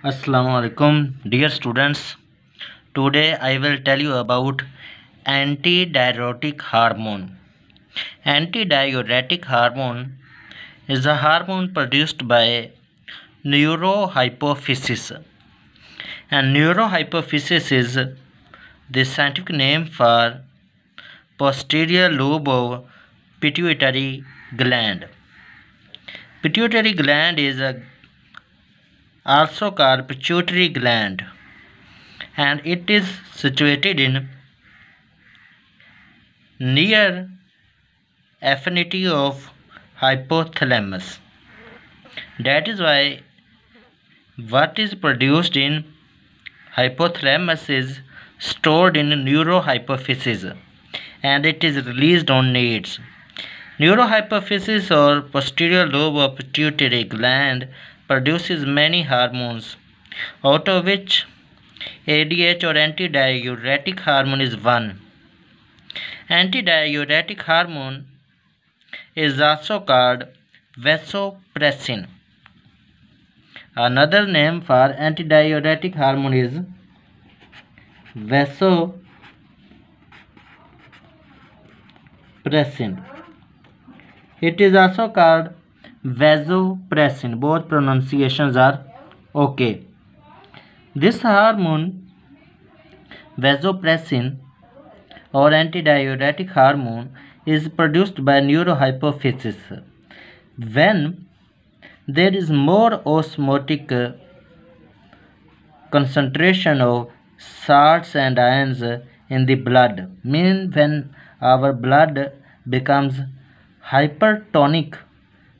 Assalamu alaikum, dear students. Today I will tell you about antidiuretic hormone. Antidiuretic hormone is a hormone produced by neurohypophysis, and neurohypophysis is the scientific name for posterior lobe of pituitary gland. Pituitary gland is also called pituitary gland, and it is situated in near affinity of hypothalamus. That is why what is produced in hypothalamus is stored in neurohypophysis and it is released on needs. Neurohypophysis or posterior lobe of pituitary gland produces many hormones, out of which ADH or antidiuretic hormone is one. Antidiuretic hormone is also called vasopressin. Another name for antidiuretic hormone is vasopressin. It is also called vasopressin. Both pronunciations are okay. This hormone, vasopressin or antidiuretic hormone, is produced by neurohypophysis. When there is more osmotic concentration of salts and ions in the blood, means when our blood becomes hypertonic,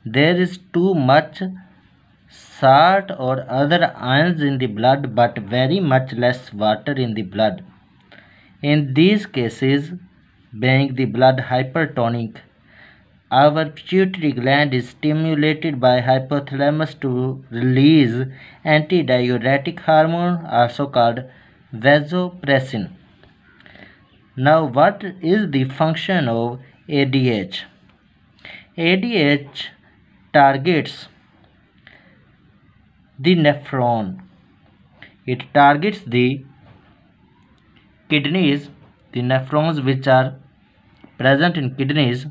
there is too much salt or other ions in the blood but very much less water in the blood. In these cases, being the blood hypertonic, our pituitary gland is stimulated by hypothalamus to release antidiuretic hormone, also called vasopressin. Now, what is the function of ADH? ADH targets the nephron. It targets the kidneys, the nephrons which are present in kidneys,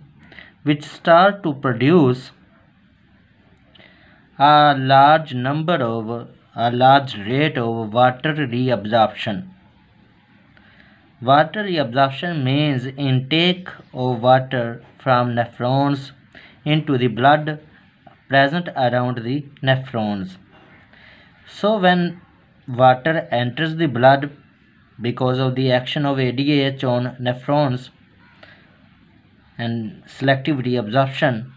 which start to produce a large rate of water reabsorption. Water reabsorption means intake of water from nephrons into the blood present around the nephrons. So when water enters the blood because of the action of ADH on nephrons and selective reabsorption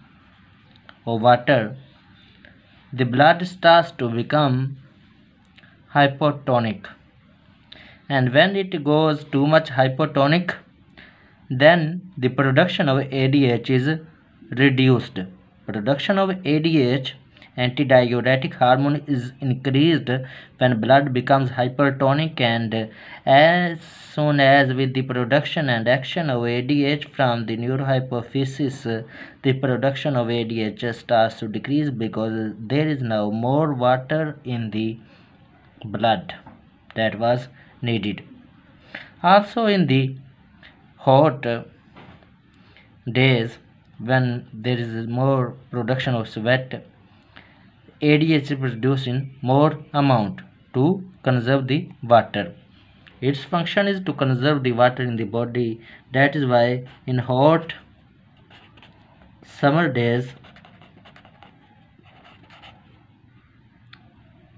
of water, the blood starts to become hypotonic, and when it goes too much hypotonic, then the production of ADH is reduced. Production of ADH, antidiuretic hormone, is increased when blood becomes hypertonic, and as soon as with the production and action of ADH from the neurohypophysis, the production of ADH starts to decrease because there is now more water in the blood that was needed. Also in the hot days, when there is more production of sweat, ADH is produced in more amount to conserve the water. Its function is to conserve the water in the body. That is why in hot summer days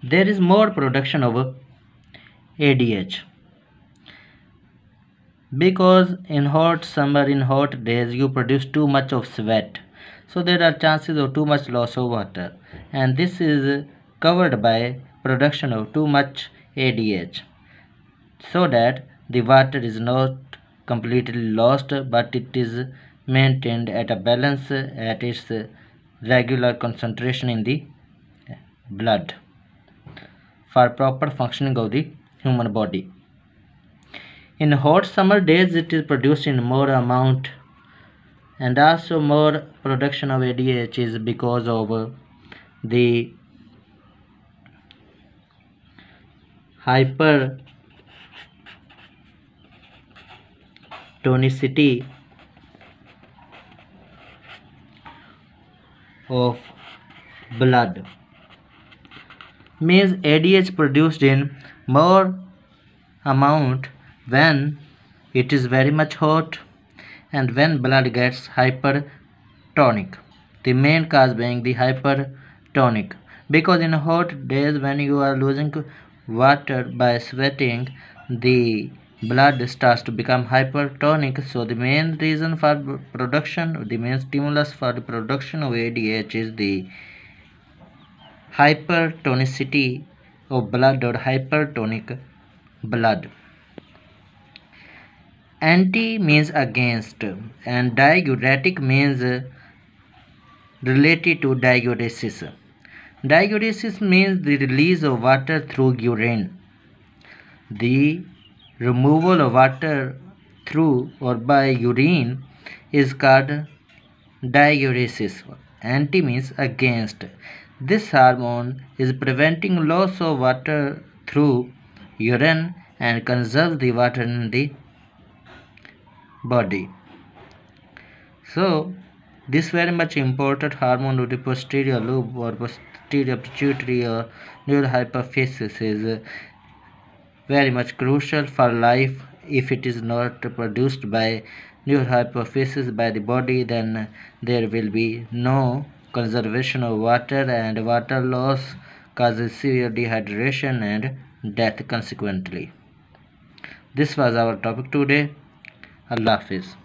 there is more production of ADH, because in hot summer, in hot days, you produce too much of sweat, so there are chances of too much loss of water, and this is covered by production of too much ADH, so that the water is not completely lost but it is maintained at a balance at its regular concentration in the blood for proper functioning of the human body. In hot summer days, it is produced in more amount, and also more production of ADH is because of the hypertonicity of blood means ADH produced in more amount when it is very much hot and when blood gets hypertonic. The main cause being the hypertonic, because in hot days when you are losing water by sweating, the blood starts to become hypertonic. So the main reason for production, the main stimulus for the production of ADH is the hypertonicity of blood or hypertonic blood. Anti means against and diuretic means related to diuresis. Diuresis means the release of water through urine. The removal of water through or by urine is called diuresis. Anti means against. This hormone is preventing loss of water through urine and conserves the water in the body. So this very much important hormone of the posterior lobe or posterior pituitary or neural hypophysis is very much crucial for life. If it is not produced by neural hypophysis by the body, then there will be no conservation of water, and water loss causes severe dehydration and death consequently. This was our topic today. Allah Hafiz.